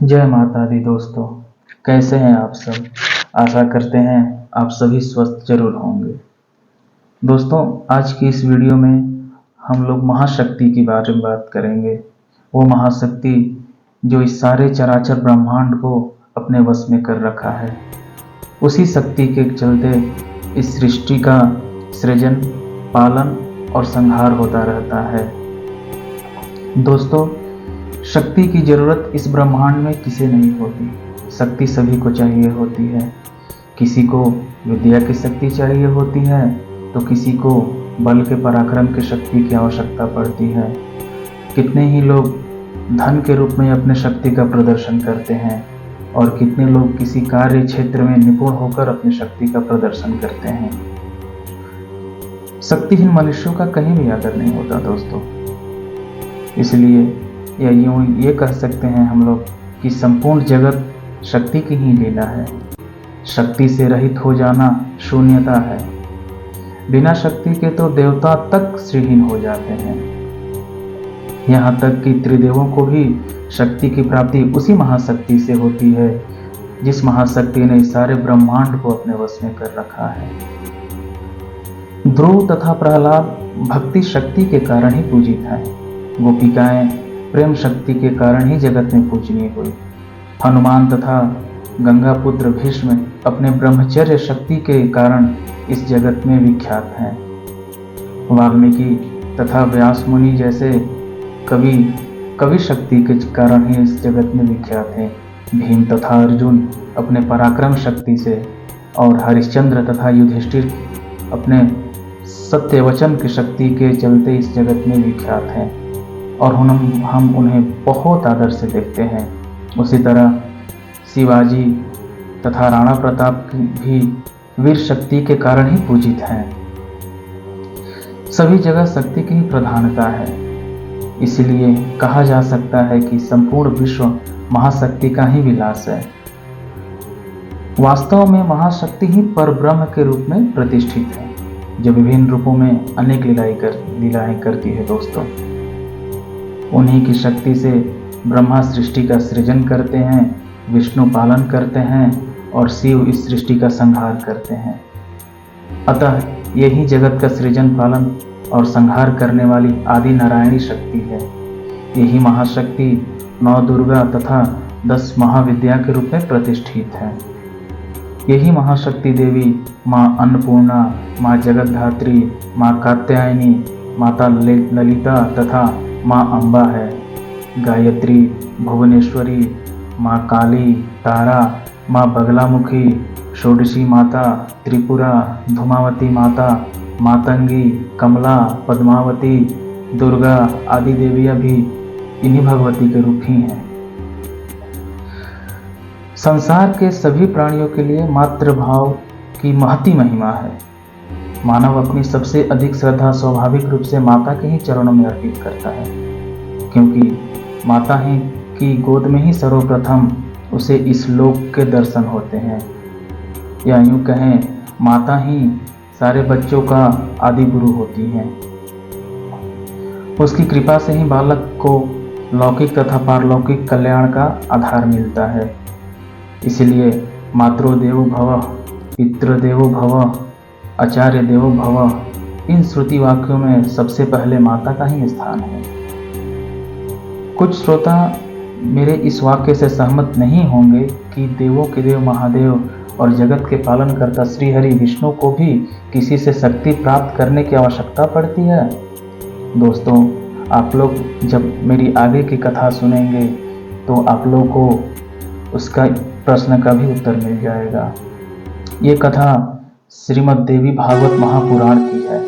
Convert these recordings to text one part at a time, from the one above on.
जय माता दी दोस्तों। कैसे हैं आप सब। आशा करते हैं आप सभी स्वस्थ जरूर होंगे। दोस्तों, आज की इस वीडियो में हम लोग महाशक्ति के बारे में बात करेंगे। वो महाशक्ति जो इस सारे चराचर ब्रह्मांड को अपने वश में कर रखा है। उसी शक्ति के चलते इस सृष्टि का सृजन, पालन और संहार होता रहता है। दोस्तों, शक्ति की जरूरत इस ब्रह्मांड में किसे नहीं होती। शक्ति सभी को चाहिए होती है। किसी को विद्या की शक्ति चाहिए होती है तो किसी को बल के पराक्रम की शक्ति की आवश्यकता पड़ती है। कितने ही लोग धन के रूप में अपने शक्ति का प्रदर्शन करते हैं और कितने लोग किसी कार्य क्षेत्र में निपुण होकर अपनी शक्ति का प्रदर्शन करते हैं। शक्तिहीन मनुष्यों का कहीं भी आदर नहीं होता दोस्तों। इसलिए या यूं ये कह सकते हैं हम लोग कि संपूर्ण जगत शक्ति की ही लीला है। शक्ति से रहित हो जाना शून्यता है। बिना शक्ति के तो देवता तक श्रीहीन हो जाते हैं। यहाँ तक कि त्रिदेवों को भी शक्ति की प्राप्ति उसी महाशक्ति से होती है जिस महाशक्ति ने इस सारे ब्रह्मांड को अपने वश में कर रखा है। ध्रुव तथा प्रहलाद भक्ति शक्ति के कारण ही पूजित हैं। गोपिकाएं प्रेम शक्ति के कारण ही जगत में पूजनीय हुई। हनुमान तथा गंगा पुत्र भीष्म अपने ब्रह्मचर्य शक्ति के कारण इस जगत में विख्यात हैं। वाल्मीकि तथा व्यास मुनि जैसे कवि शक्ति के कारण ही इस जगत में विख्यात हैं। भीम तथा अर्जुन अपने पराक्रम शक्ति से और हरिश्चंद्र तथा युधिष्ठिर अपने सत्य वचन की शक्ति के चलते इस जगत में विख्यात हैं और हम उन्हें बहुत आदर से देखते हैं। उसी तरह शिवाजी तथा राणा प्रताप भी वीर शक्ति के कारण ही पूजित हैं। सभी जगह शक्ति की ही प्रधानता है। इसलिए कहा जा सकता है कि संपूर्ण विश्व महाशक्ति का ही विलास है। वास्तव में महाशक्ति ही परब्रह्म के रूप में प्रतिष्ठित है जो विभिन्न रूपों में अनेक लीलाएं करती है दोस्तों। उन्हीं की शक्ति से ब्रह्मा सृष्टि का सृजन करते हैं, विष्णु पालन करते हैं और शिव इस सृष्टि का संहार करते हैं। अतः यही जगत का सृजन, पालन और संहार करने वाली आदि नारायणी शक्ति है। यही महाशक्ति 9 दुर्गा तथा 10 महाविद्या के रूप में प्रतिष्ठित है। यही महाशक्ति देवी माँ अन्नपूर्णा, माँ जगतधात्री, माँ कात्यायनी, माता ललिता तथा माँ अम्बा है। गायत्री, भुवनेश्वरी, माँ काली, तारा, माँ बगलामुखी, षोडशी माता, त्रिपुरा, धूमावती माता, मातंगी, कमला, पद्मावती, दुर्गा आदि देवियाँ भी इन्हीं भगवती के रूप ही हैं। संसार के सभी प्राणियों के लिए मातृभाव की महती महिमा है। मानव अपनी सबसे अधिक श्रद्धा स्वाभाविक रूप से माता के ही चरणों में अर्पित करता है, क्योंकि माता ही की गोद में ही सर्वप्रथम उसे इस लोक के दर्शन होते हैं। या यूं कहें, माता ही सारे बच्चों का आदि गुरु होती हैं। उसकी कृपा से ही बालक को लौकिक तथा पारलौकिक कल्याण का आधार मिलता है। इसलिए मातृ देवो भव, पितृ देवो भव, आचार्य देवो भव, इन श्रुति वाक्यों में सबसे पहले माता का ही स्थान है। कुछ श्रोता मेरे इस वाक्य से सहमत नहीं होंगे कि देवों के देव महादेव और जगत के पालनकर्ता श्रीहरि विष्णु को भी किसी से शक्ति प्राप्त करने की आवश्यकता पड़ती है। दोस्तों, आप लोग जब मेरी आगे की कथा सुनेंगे तो आप लोग को उसका प्रश्न का भी उत्तर मिल जाएगा। ये कथा श्रीमद् देवी भागवत महापुराण की है।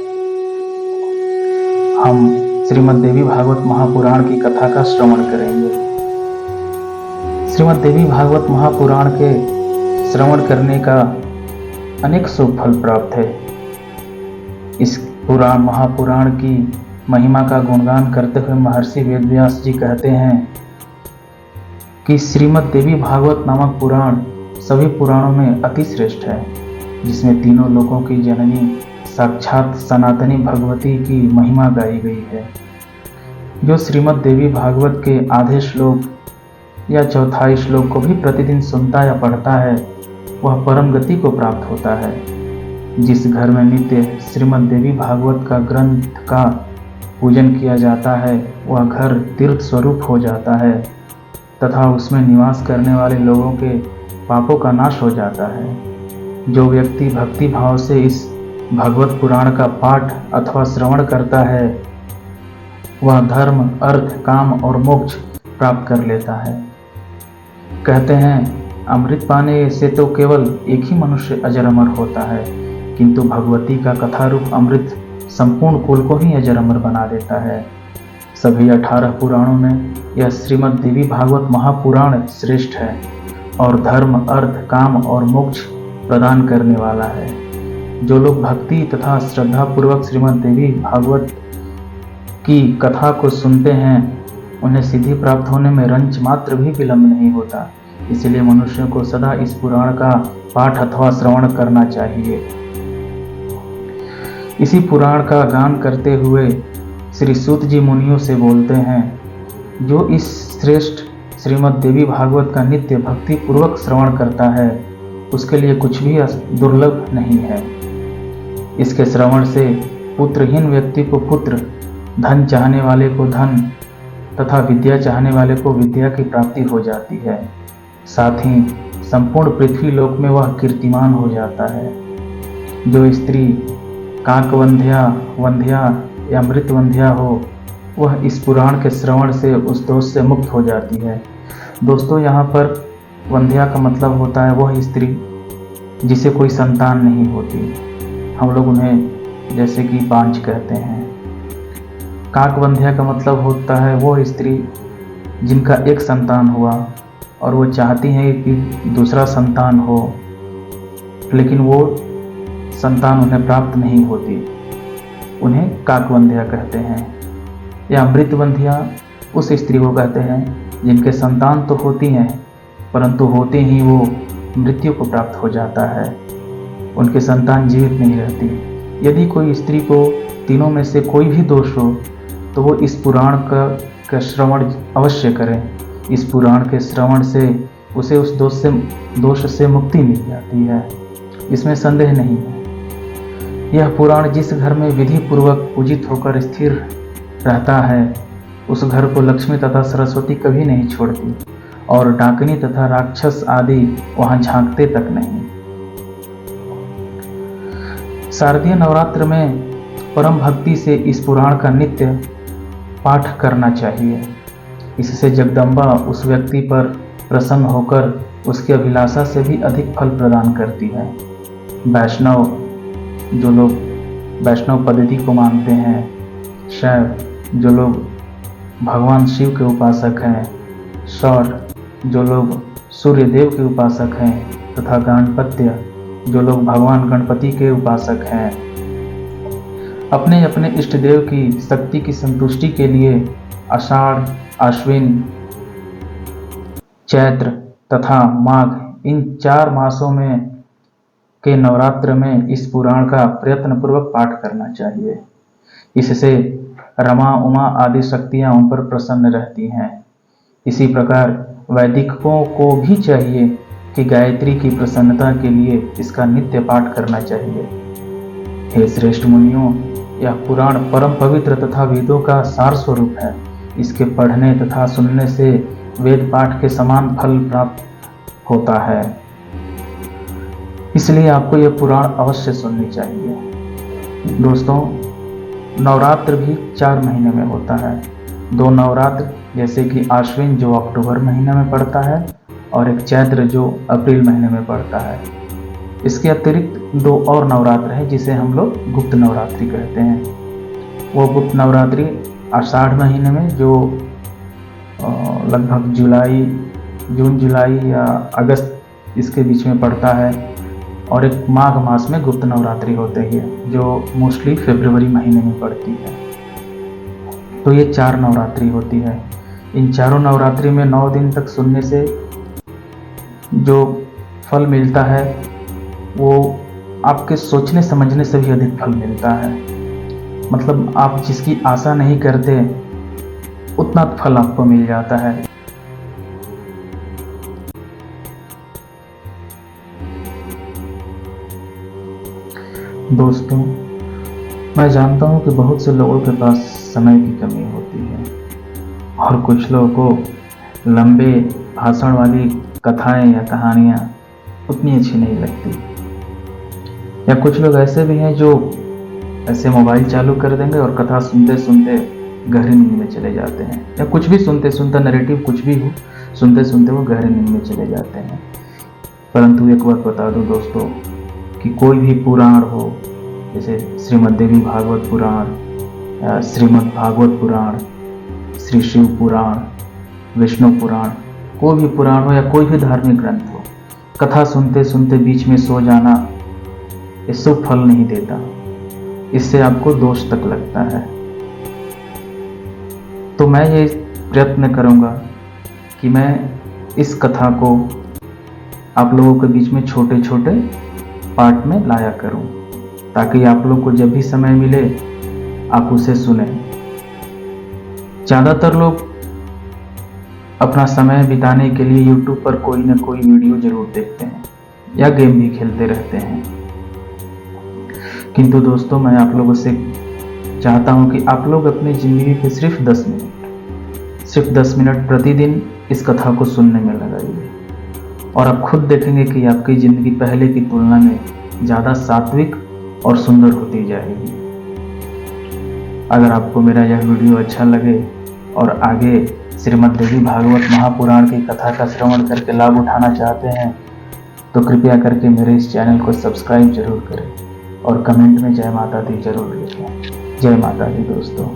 हम श्रीमद् देवी भागवत महापुराण की कथा का श्रवण करेंगे। श्रीमद् देवी भागवत महापुराण के श्रवण करने का अनेक शुभ फल प्राप्त है। इस महापुराण की महिमा का गुणगान करते हुए महर्षि वेदव्यास जी कहते हैं कि श्रीमद् देवी भागवत नामक पुराण सभी पुराणों में अति श्रेष्ठ है, जिसमें तीनों लोकों की जननी साक्षात सनातनी भगवती की महिमा गाई गई है। जो श्रीमद् देवी भागवत के आधे श्लोक या चौथाई श्लोक को भी प्रतिदिन सुनता या पढ़ता है वह परम गति को प्राप्त होता है। जिस घर में नित्य श्रीमद् देवी भागवत का ग्रंथ का पूजन किया जाता है वह घर तीर्थ स्वरूप हो जाता है तथा उसमें निवास करने वाले लोगों के पापों का नाश हो जाता है। जो व्यक्ति भक्ति भाव से इस भगवत पुराण का पाठ अथवा श्रवण करता है वह धर्म, अर्थ, काम और मोक्ष प्राप्त कर लेता है। कहते हैं अमृत पाने से तो केवल एक ही मनुष्य अजर अमर होता है, किंतु भगवती का कथारूप अमृत संपूर्ण कुल को ही अजर अमर बना देता है। सभी 18 पुराणों में यह श्रीमद् देवी भागवत महापुराण श्रेष्ठ है और धर्म, अर्थ, काम और मोक्ष प्रदान करने वाला है। जो लोग भक्ति तथा श्रद्धा पूर्वक श्रीमद् देवी भागवत की कथा को सुनते हैं उन्हें सिद्धि प्राप्त होने में रंच मात्र भी विलंब नहीं होता। इसलिए मनुष्यों को सदा इस पुराण का पाठ अथवा श्रवण करना चाहिए। इसी पुराण का गान करते हुए श्री सूत जी मुनियों से बोलते हैं, जो इस श्रेष्ठ श्रीमद् देवी भागवत का नित्य भक्ति पूर्वक श्रवण करता है उसके लिए कुछ भी दुर्लभ नहीं है। इसके श्रवण से पुत्रहीन व्यक्ति को पुत्र, धन चाहने वाले को धन तथा विद्या चाहने वाले को विद्या की प्राप्ति हो जाती है। साथ ही संपूर्ण पृथ्वी लोक में वह कीर्तिमान हो जाता है। जो स्त्री काकवंध्या, वंध्या या मृतवंध्या हो वह इस पुराण के श्रवण से उस दोष से मुक्त हो जाती है। दोस्तों, यहाँ पर वंध्या का मतलब होता है वह स्त्री जिसे कोई संतान नहीं होती। हम लोग उन्हें जैसे कि बांझ कहते हैं। काकवंध्या का मतलब होता है वो स्त्री जिनका एक संतान हुआ और वो चाहती हैं कि दूसरा संतान हो, लेकिन वो संतान उन्हें प्राप्त नहीं होती, उन्हें काकवंध्या कहते हैं। या मृतवंध्या उस स्त्री को कहते हैं जिनके संतान तो होती हैं परंतु होते ही वो मृत्यु को प्राप्त हो जाता है, उनके संतान जीवित नहीं रहती। यदि कोई स्त्री को तीनों में से कोई भी दोष हो तो वो इस पुराण का श्रवण अवश्य करें। इस पुराण के श्रवण से उसे उस दोष से मुक्ति मिल जाती है, इसमें संदेह नहीं है। यह पुराण जिस घर में विधि पूर्वक पूजित होकर स्थिर रहता है उस घर को लक्ष्मी तथा सरस्वती कभी नहीं छोड़ती और डाकनी तथा राक्षस आदि वहां झांकते तक नहीं। शारदीय नवरात्र में परम भक्ति से इस पुराण का नित्य पाठ करना चाहिए। इससे जगदम्बा उस व्यक्ति पर प्रसन्न होकर उसकी अभिलाषा से भी अधिक फल प्रदान करती है। वैष्णव, जो लोग वैष्णव पद्धति को मानते हैं, शैव, जो लोग भगवान शिव के उपासक हैं, शौर, जो लोग सूर्य देव के उपासक हैं, तथा गणपत्य, जो लोग भगवान गणपति के उपासक हैं, अपने अपने इष्ट देव की शक्ति की संतुष्टि के लिए आषाढ़, आश्विन, चैत्र तथा माघ इन 4 मासों में के नवरात्र में इस पुराण का प्रयत्न पूर्वक पाठ करना चाहिए। इससे रमा, उमा आदि शक्तियां उन पर प्रसन्न रहती हैं। इसी प्रकार वैदिकों को भी चाहिए कि गायत्री की प्रसन्नता के लिए इसका नित्य पाठ करना चाहिए। हे श्रेष्ठ मुनियों, यह पुराण परम पवित्र तथा वेदों का सार स्वरूप है। इसके पढ़ने तथा सुनने से वेद पाठ के समान फल प्राप्त होता है। इसलिए आपको यह पुराण अवश्य सुननी चाहिए। दोस्तों, नवरात्र भी 4 महीने में होता है। 2 नवरात्र जैसे कि आश्विन जो अक्टूबर महीने में पड़ता है और एक चैत्र जो अप्रैल महीने में पड़ता है। इसके अतिरिक्त 2 और नवरात्र है जिसे हम लोग गुप्त नवरात्रि कहते हैं। वो गुप्त नवरात्रि आषाढ़ महीने में जो लगभग जून जुलाई या अगस्त इसके बीच में पड़ता है, और एक माघ मास में गुप्त नवरात्रि होती है जो मोस्टली फरवरी महीने में पड़ती है। तो ये 4 नवरात्रि होती है। इन चारों नवरात्रि में 9 दिन तक सुनने से जो फल मिलता है वो आपके सोचने समझने से भी अधिक फल मिलता है। मतलब आप जिसकी आशा नहीं करते उतना फल आपको मिल जाता है। दोस्तों, मैं जानता हूँ कि बहुत से लोगों के पास समय की कमी होती है और कुछ लोगों को लंबे भाषण वाली कथाएं या कहानियाँ उतनी अच्छी नहीं लगती, या कुछ लोग ऐसे भी हैं जो ऐसे मोबाइल चालू कर देंगे और कथा सुनते सुनते गहरी नींद में चले जाते हैं, या कुछ भी सुनते सुनते नैरेटिव कुछ भी हो सुनते सुनते वो गहरी नींद में चले जाते हैं। परंतु एक बात बता दूं दोस्तों कि कोई भी पुराण हो, जैसे श्रीमद् देवी भागवत पुराण, श्रीमद् भागवत पुराण, श्री शिव पुराण, विष्णु पुराण, कोई भी पुराण हो या कोई भी धार्मिक ग्रंथ हो, कथा सुनते सुनते बीच में सो जाना ये शुभ फल नहीं देता, इससे आपको दोष तक लगता है। तो मैं ये प्रयत्न करूंगा कि मैं इस कथा को आप लोगों के बीच में छोटे छोटे पार्ट में लाया करूं, ताकि आप लोग को जब भी समय मिले आप उसे सुने। ज़्यादातर लोग अपना समय बिताने के लिए YouTube पर कोई ना कोई वीडियो जरूर देखते हैं या गेम भी खेलते रहते हैं, किंतु दोस्तों मैं आप लोगों से चाहता हूं कि आप लोग अपनी ज़िंदगी के सिर्फ 10 मिनट प्रतिदिन इस कथा को सुनने में लगाइए, और आप खुद देखेंगे कि आपकी ज़िंदगी पहले की तुलना में ज़्यादा सात्विक और सुंदर होती जाएगी। अगर आपको मेरा यह वीडियो अच्छा लगे और आगे श्रीमद् देवी भागवत महापुराण की कथा का श्रवण करके लाभ उठाना चाहते हैं तो कृपया करके मेरे इस चैनल को सब्सक्राइब जरूर करें और कमेंट में जय माता दी जरूर लिखें। जय माता दी दोस्तों।